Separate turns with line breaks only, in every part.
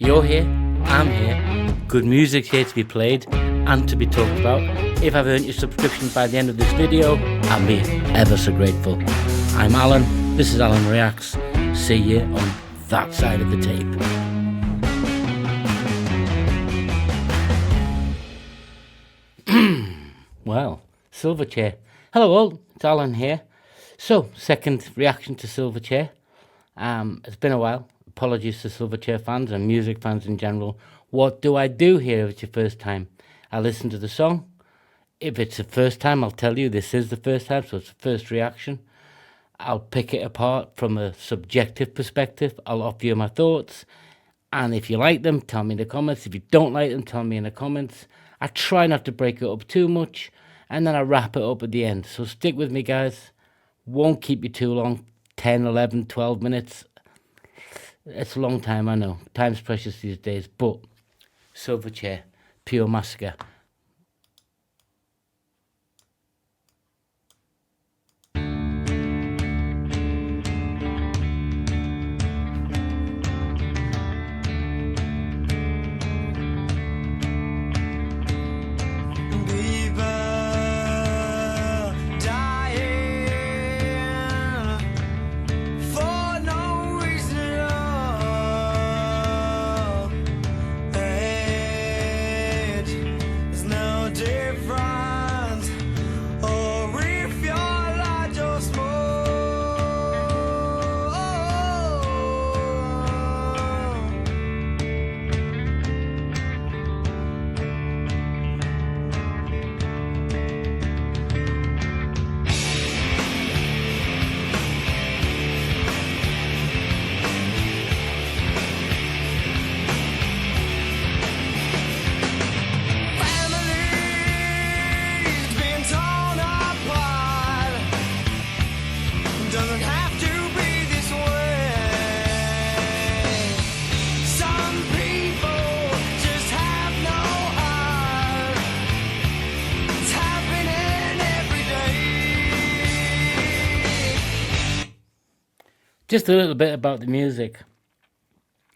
You're here, I'm here, good music's here to be played and to be talked about. If I've earned your subscription by the end of this video, I'll be ever so grateful. I'm Alan, this is Alan Reacts. See you on that side of the tape. Well, Silverchair. Hello all, it's Alan here. So, second reaction to Silverchair. It's been a while. Apologies to Silverchair fans and music fans in general. What do I do here if it's your first time? I listen to the song. If it's the first time, I'll tell you this is the first time, so it's the first reaction. I'll pick it apart from a subjective perspective. I'll offer you my thoughts. And if you like them, tell me in the comments. If you don't like them, tell me in the comments. I try not to break it up too much. And then I wrap it up at the end. So stick with me, guys. Won't keep you too long. 10, 11, 12 minutes. It's a long time, I know. Time's precious these days. But Silverchair, pure Massacre.
Doesn't have to be this way. Some people just have no heart. It's happening every day.
Just a little bit about the music.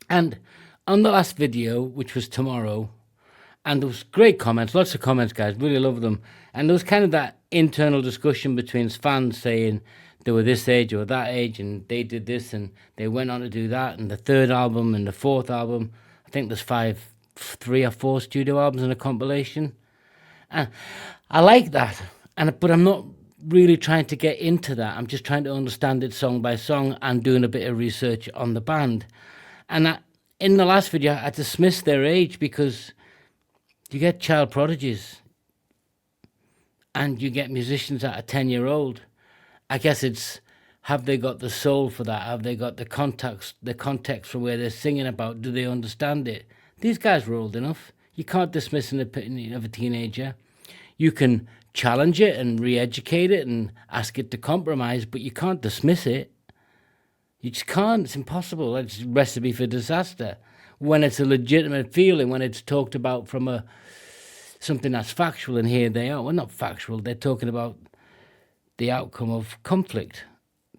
And on the last video, which was tomorrow, and there was great comments, lots of comments, guys, really love them. And there was kind of that internal discussion between fans saying they were this age or that age and they did this and they went on to do that, and the third album and the fourth album. I think there's 3 or 4 studio albums in a compilation. And I like that, but I'm not really trying to get into that. I'm just trying to understand it song by song and doing a bit of research on the band. And in the last video, I dismissed their age because you get child prodigies and you get musicians that are 10-year-old. I guess it's, have they got the soul for that? Have they got the context from where they're singing about? Do they understand it? These guys were old enough. You can't dismiss an opinion of a teenager. You can challenge it and re-educate it and ask it to compromise, but you can't dismiss it. You just can't. It's impossible. It's a recipe for disaster. When it's a legitimate feeling, when it's talked about from something that's factual, and here they are. Well, not factual. They're talking about the outcome of conflict.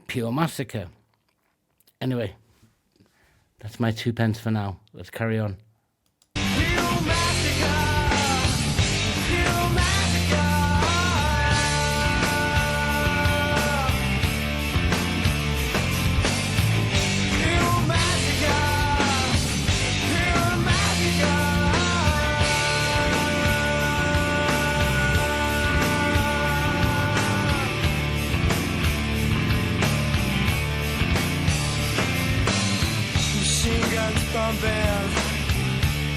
Pure Massacre. Anyway, that's my 2 pence for now. Let's carry on.
Bumping,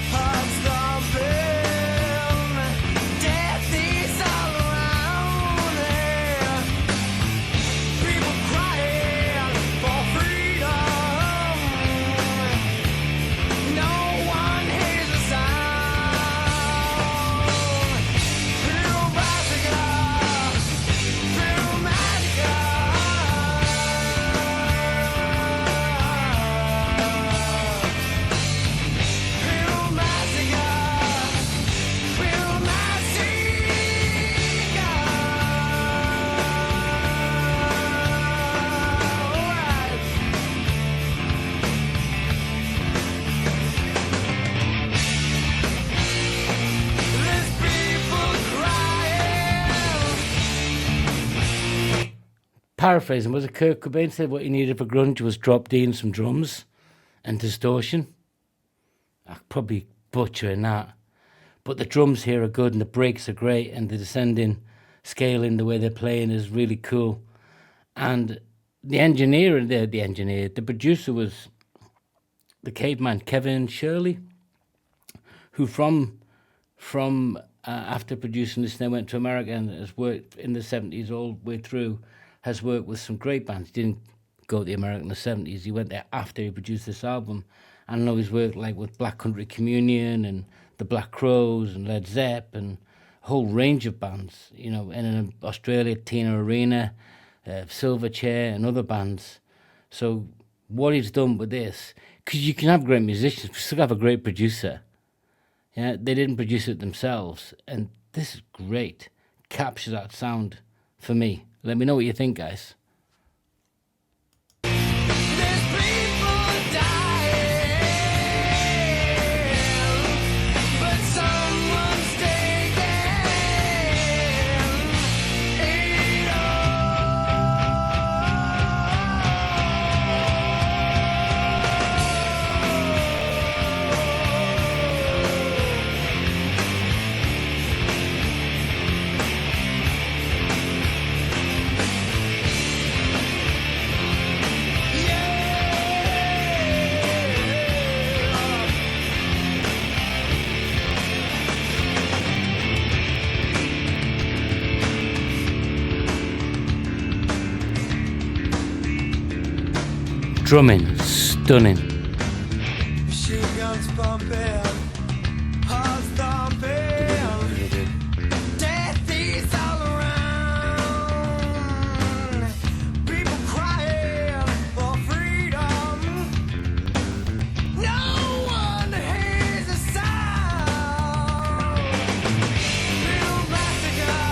hearts thumping, death is all around here. People crying for freedom. No one hears a sound. Pure Massacre, pure Massacre.
paraphrasing, was it Kurt Cobain said what he needed for grunge was drop D and some drums and distortion? I'm probably butchering that. But the drums here are good and the breaks are great and the descending scaling, the way they're playing is really cool. And the producer was the caveman Kevin Shirley, who from after producing this, then went to America and has worked in the 70s all the way through, has worked with some great bands. He didn't go to America in the 70s. He went there after he produced this album. I know he's worked like with Black Country Communion and the Black Crowes and Led Zepp and a whole range of bands, you know, and in Australia, Tina Arena, Silverchair and other bands. So what he's done with this, because you can have great musicians, but still have a great producer. Yeah, they didn't produce it themselves, and this is great. Capture that sound for me. Let me know what you think, guys.
There's people dying, but someone's taking it
Drumming, stunning.
machine guns pumping, hearts thumping, death is all around. People crying for freedom. No one hears a sound. Little massacre,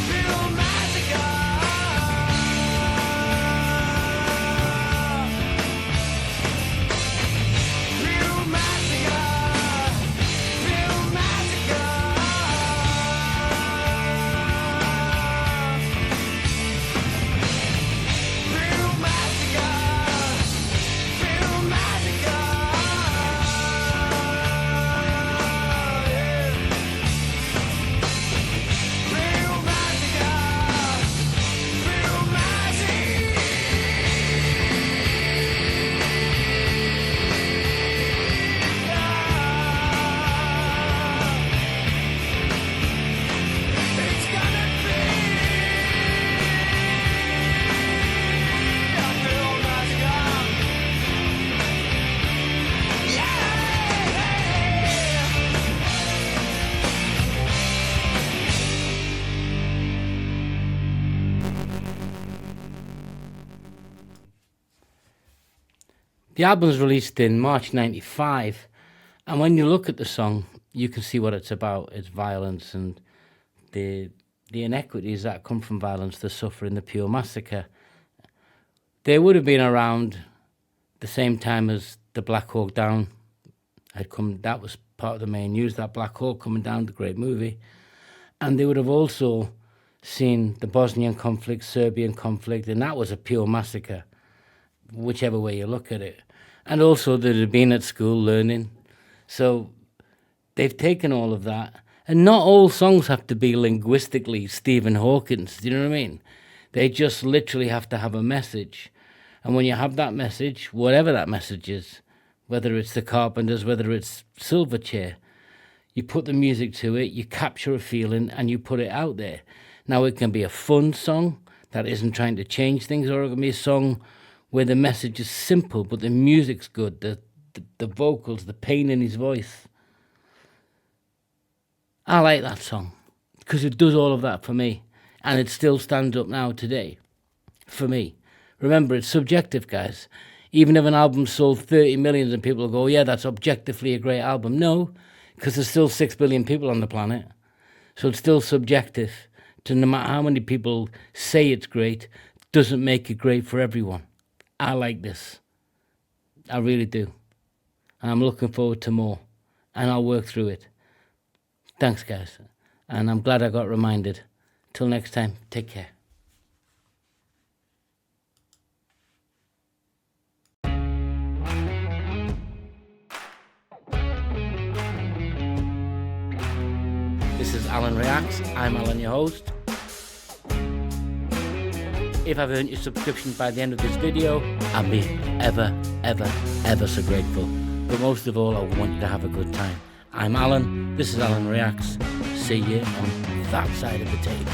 little massacre. Little massacre, little massacre. Little massacre, little massacre. Yeah. Little massacre, little It's gonna be a little massacre. Yeah.
The album was released in March '95, and when you look at the song, you can see what it's about. It's violence and the inequities that come from violence, the suffering, the pure massacre. They would have been around the same time as the Black Hawk Down had come. That was part of the main news, that Black Hawk coming down, the great movie. And they would have also seen the Bosnian conflict, Serbian conflict, and that was a pure massacre, whichever way you look at it. And also they'd have been at school learning. So they've taken all of that. And not all songs have to be linguistically Stephen Hawkins, do you know what I mean? They just literally have to have a message. And when you have that message, whatever that message is, whether it's the Carpenters, whether it's Silverchair, you put the music to it, you capture a feeling, and you put it out there. Now, it can be a fun song that isn't trying to change things, or it can be a song where the message is simple, but the music's good, the vocals, the pain in his voice. I like that song because it does all of that for me, and it still stands up now today for me. Remember, it's subjective, guys. Even if an album sold 30 million and people go, yeah, that's objectively a great album. No, because there's still 6 billion people on the planet. So it's still subjective. To no matter how many people say it's great, doesn't make it great for everyone. I like this. I really do. And I'm looking forward to more. And I'll work through it. Thanks, guys. And I'm glad I got reminded. Till next time, take care. This is Alan Reacts. I'm Alan, your host. If I've earned your subscription by the end of this video, I'll be ever so grateful. But most of all, I want you to have a good time. I'm Alan. This is Alan Reacts. See you on that side of the table.